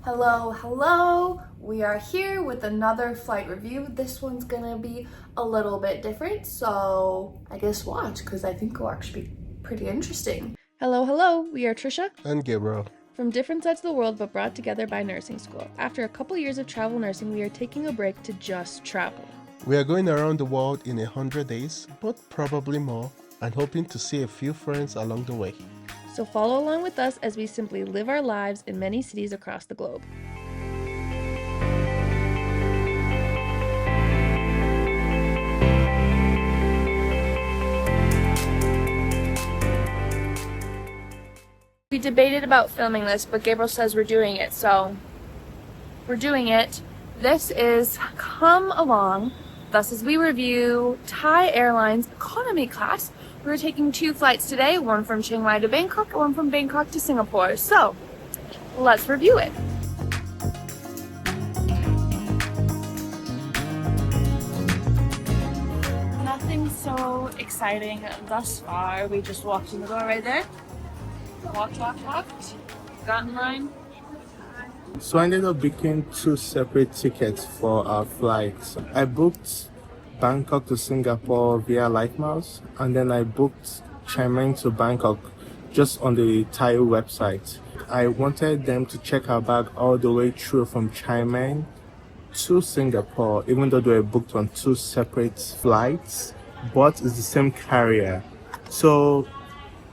Hello. We are here with another flight review. This one's gonna be a little bit different, so I guess watch, because I think it'll actually be pretty interesting. Hello. We are Trisha and Gabriel. from different sides of the world, but brought together by nursing school. After a couple years of travel nursing, we are taking a break to just travel. We are going around the world in 100 days, but probably more, and hoping to see a few friends along the way. So follow along with us as we simply live our lives in many cities across the globe. We debated about filming this, but Gabriel says we're doing it, so we're doing it. This is Come Along, thus as we review Thai Airlines economy class. We're taking 2 flights today, one from Chiang Mai to Bangkok and one from Bangkok to Singapore. So let's review it. Nothing so exciting thus far. We just walked in the door right there. Walked. Got in line. So I ended up booking 2 separate tickets for our flights. I booked Bangkok to Singapore via LifeMiles, and then I booked Chiang Mai to Bangkok just on the Thai website. I wanted them to check our bag all the way through from Chiang Mai to Singapore, even though they were booked on 2 separate flights, but it's the same carrier. So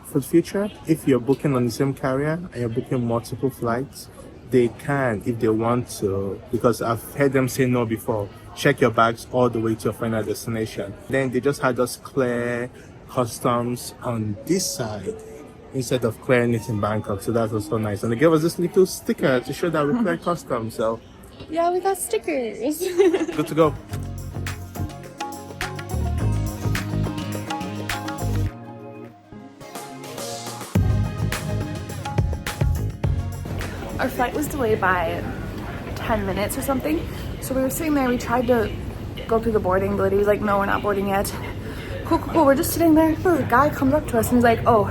for the future, if you're booking on the same carrier and you're booking multiple flights, they can, if they want to, because I've heard them say no before, check your bags all the way to your final destination. Then they just had us clear customs on this side instead of clearing it in Bangkok, so that was so nice. And they gave us this little sticker to show that we cleared customs, so Yeah, we got stickers. good to go. Our flight was delayed by 10 minutes or something. So we were sitting there, we tried to go through the boarding, but he was like, no, we're not boarding yet. Cool. We're just sitting there. The guy comes up to us and he's like, oh,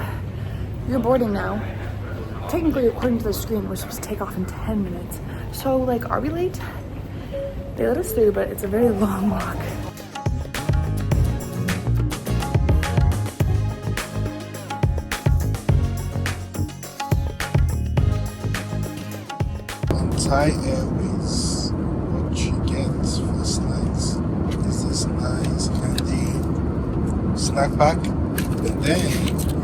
you're boarding now. Technically, according to the screen, we're supposed to take off in 10 minutes. So like, are we late? They let us through, but it's a very long walk. Thai Airways, what you get for snacks is this nice candy snack pack, and then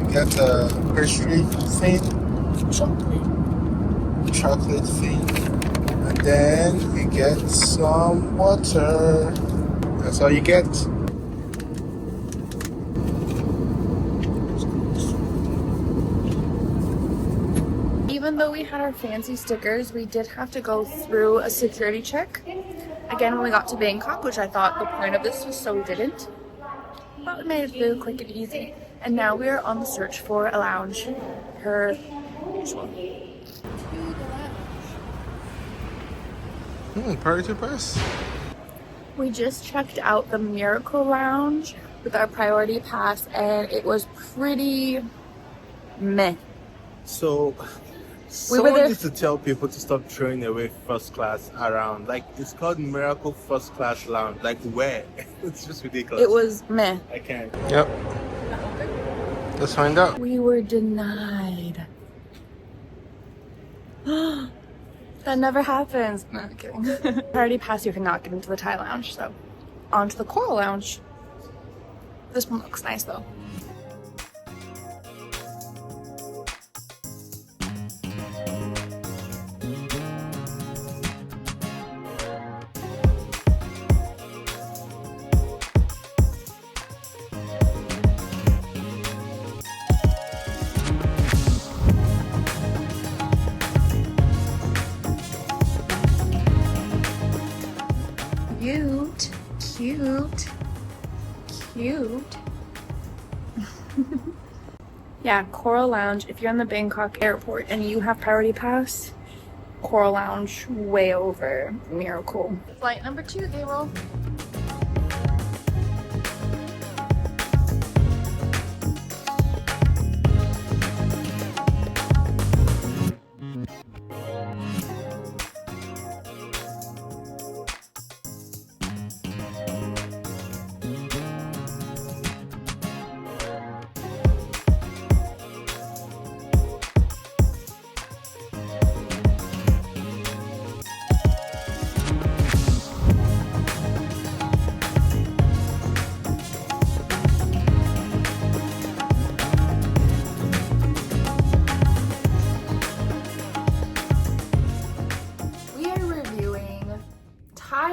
you get a pastry thing, chocolate thing, and then you get some water. That's all you get. Even though we had our fancy stickers, we did have to go through a security check again when we got to Bangkok, which I thought the point of this was so we didn't. But we made it through quick and easy. And now we are on the search for a lounge per usual. Priority pass. We just checked out the Miracle Lounge with our priority pass and it was pretty meh. So We were someone there- used to tell people to stop throwing away first class around. Like, it's called Miracle First Class Lounge. Like, where? It's just ridiculous. It was meh. I can't. Yep. Let's find out. We were denied. That never happens. No, I'm kidding. Priority pass, you cannot get into the Thai lounge, so on to the Coral Lounge. This one looks nice though. Cute. Yeah, Coral Lounge. If you're in the Bangkok airport and you have priority pass, Coral Lounge way over Miracle. Flight number 2, Gabriel.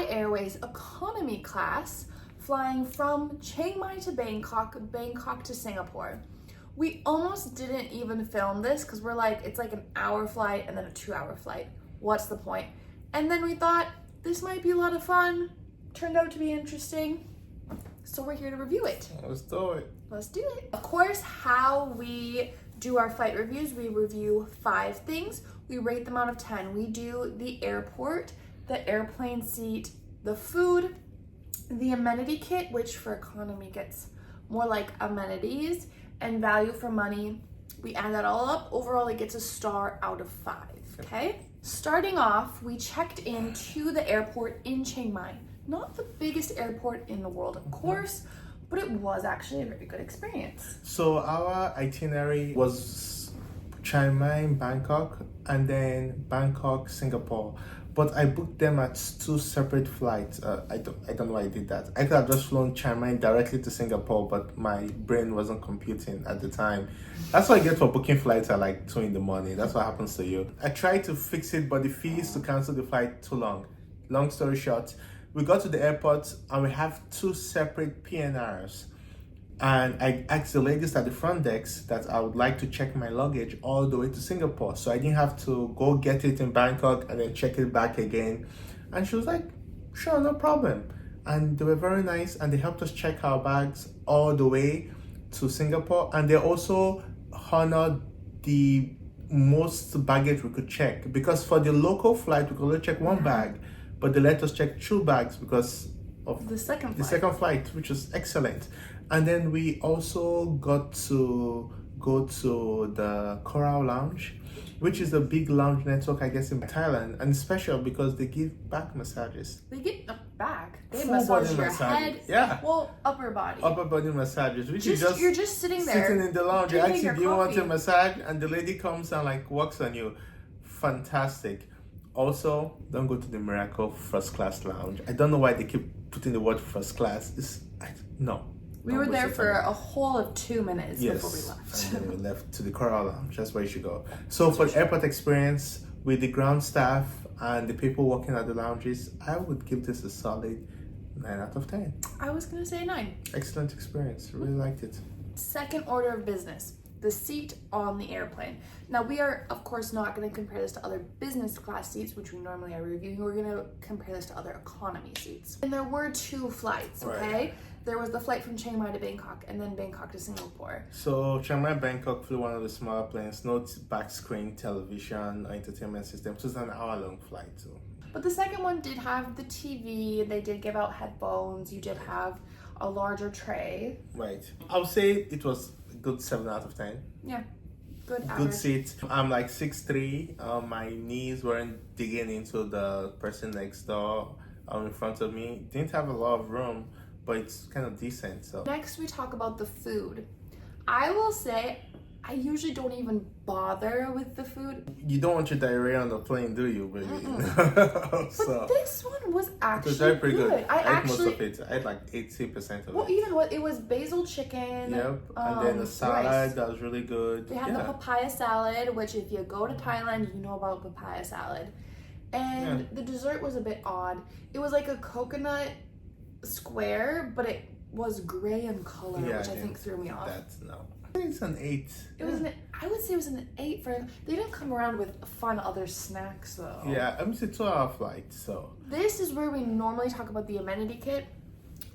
Airways economy class flying from Chiang Mai to Bangkok, Bangkok to Singapore. We almost didn't even film this because we're like, it's like an hour flight and then a 2-hour flight. What's the point? And then we thought this might be a lot of fun. Turned out to be interesting. So we're here to review it. Let's do it. Let's do it. Of course, how we do our flight reviews, we review 5 things. We rate them out of 10. We do the airport, the airplane seat, the food, the amenity kit, which for economy gets more like amenities, and value for money. We add that all up. Overall, it gets a star out of 5, okay? Starting off, we checked into the airport in Chiang Mai. Not the biggest airport in the world, of course, but it was actually a very good experience. So our itinerary was Chiang Mai, Bangkok, and then Bangkok, Singapore. But I booked them at 2 separate flights. I don't know why I did that. I could have just flown Chiang Mai directly to Singapore, but my brain wasn't computing at the time. That's what I get for booking flights at like 2 in the morning. That's what happens to you. I tried to fix it, but the fees to cancel the flight too long. Long story short, we got to the airport and we have 2 separate PNRs. And I asked the ladies at the front desk that I would like to check my luggage all the way to Singapore. So I didn't have to go get it in Bangkok and then check it back again. And she was like, sure, no problem. And they were very nice and they helped us check our bags all the way to Singapore. And they also honored the most baggage we could check. Because for the local flight, we could only check 1 bag. But they let us check 2 bags because of the second flight, which was excellent. And then we also got to go to the Coral Lounge, which is a big lounge network, I guess, in Thailand, and special because they give back massages. They give a back. They Full massage body your massage. head, Yeah. well, upper body. Upper body massages, which is just you're just sitting there, sitting in the lounge. You drinking ask your you, do you want a coffee. massage? And the lady comes and like works on you. Fantastic. Also, don't go to the Miracle First Class Lounge. I don't know why they keep putting the word first class. No. We were there for a whole of 2 minutes before we left. And then we left to the Coral Lounge. That's where you should go. So for the airport experience with the ground staff and the people working at the lounges, I would give this a solid 9 out of 10. I was gonna say 9. Excellent experience. Really liked it. Second order of business, the seat on the airplane. Now we are, of course, not gonna compare this to other business class seats, which we normally are reviewing. We're gonna compare this to other economy seats. And there were 2 flights, okay? Right. There was the flight from Chiang Mai to Bangkok and then Bangkok to Singapore. So Chiang Mai, Bangkok flew one of the smaller planes, no back screen television or entertainment system. So it's an hour-long flight too. But the second one did have the TV, they did give out headphones, you did have a larger tray. Right. I would say it was a good 7 out of 10. Yeah, good average. Good seat. I'm like 6'3". My knees weren't digging into the person next door in front of me. Didn't have a lot of room, but it's kind of decent. So Next we talk about the food. I will say I usually don't even bother with the food. you don't want your diarrhea on the plane, do you, baby? But this one was it actually was very pretty good. I ate most of it. I ate like 80% of well, it. even what it was basil chicken. Yep. And then the salad rice. that was really good. They had the papaya salad, which if you go to Thailand, you know about papaya salad. And the dessert was a bit odd. It was like a coconut square, but it was gray in color, which I think threw me off. That's no. It's an 8. It was I would say it was an 8 for they didn't come around with fun other snacks though. Yeah, it's a 2-hour flight, so. This is where we normally talk about the amenity kit.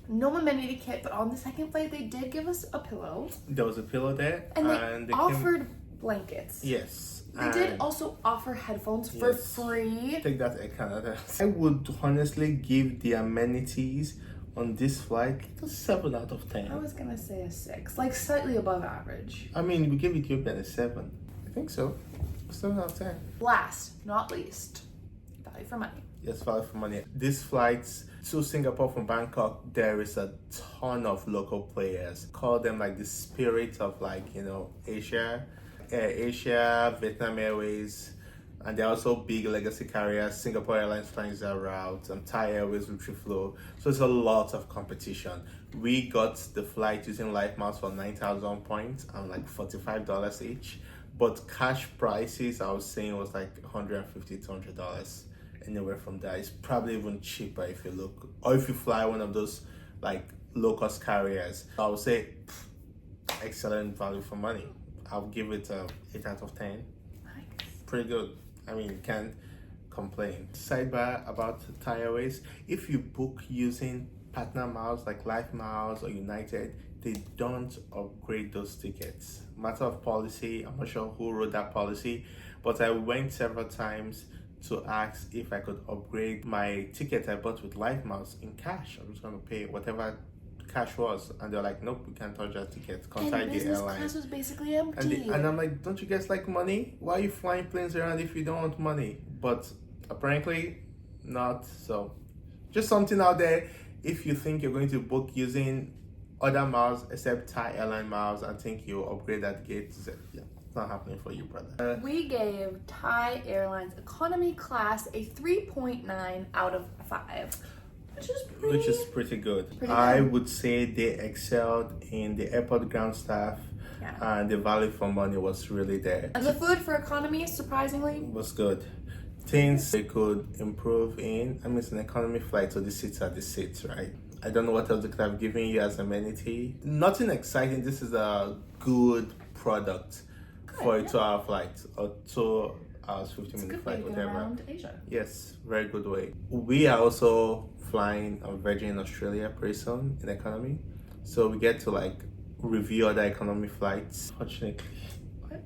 No amenity kit, but on the second flight they did give us a pillow. There was a pillow there. And they offered blankets. Yes. They did also offer headphones for free. Take that at Canada. I would honestly give the amenities on this flight a 7 out of 10. I was gonna say a 6, like slightly above average. I mean, we gave Ethiopian a 7. I think so. 7 out of 10. Last, not least, value for money. Yes, value for money. These flights to Singapore from Bangkok, there is a ton of local players. Call them like the spirit of Asia. Asia, Vietnam Airways, and they're also big legacy carriers. Singapore Airlines flies their route, and Thai Airways, which we flew. So it's a lot of competition. We got the flight using Life Miles for 9,000 points and like $45 each. But cash prices, I was saying, was like $150, $200. anywhere from there. It's probably even cheaper if you look, or if you fly one of those like low-cost carriers. I would say excellent value for money. I'll give it a 8 out of 10. Nice. Pretty good. I mean, can't complain. Sidebar about Thai Airways: if you book using partner miles like Life Miles or United, they don't upgrade those tickets. Matter of policy. I'm not sure who wrote that policy, but I went several times to ask if I could upgrade my ticket I bought with Life Miles in cash. I was going to pay whatever cash was, and they're like, nope, we can't touch that ticket. Contact the airline. Class was basically empty. And I'm like, don't you guys like money? Why are you flying planes around if you don't want money? But apparently not. So just something out there. If you think you're going to book using other miles except Thai airline miles and think you'll upgrade that gate, yeah, it's not happening for you, brother. We gave Thai Airlines economy class a 3.9 out of 5. Which is pretty good. I would say they excelled in the airport ground staff, and the value for money was really there. And the food for economy, surprisingly, was good. Things they could improve in. I mean, it's an economy flight, so the seats are the seats, right? I don't know what else they could have given you as amenity. Nothing exciting. This is a good product for a 2-hour flight or 2 hours 15-minute flight, whatever. Around Asia. Yes, very good way. We are also flying on Virgin Australia pretty soon in economy, so we get to like review other economy flights. Fortunately,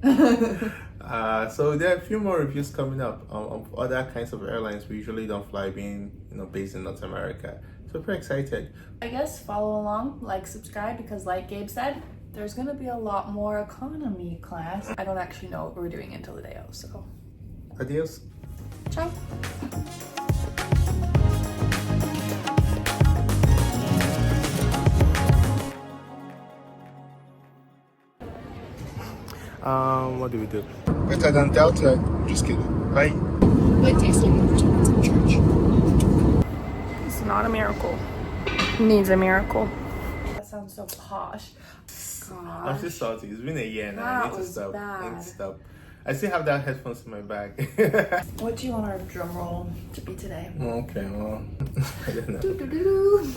so there are a few more reviews coming up of other kinds of airlines we usually don't fly, being based in North America. So pretty excited. I guess follow along, like, subscribe, because like Gabe said, there's gonna be a lot more economy class. I don't actually know what we're doing until the day of, so Adios. ciao. What do we do? Better than Delta. Just kidding. Bye. It tastes like McDonald's in church. It's not a miracle. It needs a miracle. That sounds so posh. I'm still salty. It's been a year now. I That need to was stop. I need bad. to stop. I still have that headphones in my bag. What do you want our drum roll to be today? Okay, well, I don't know. Doo-doo-doo-doo.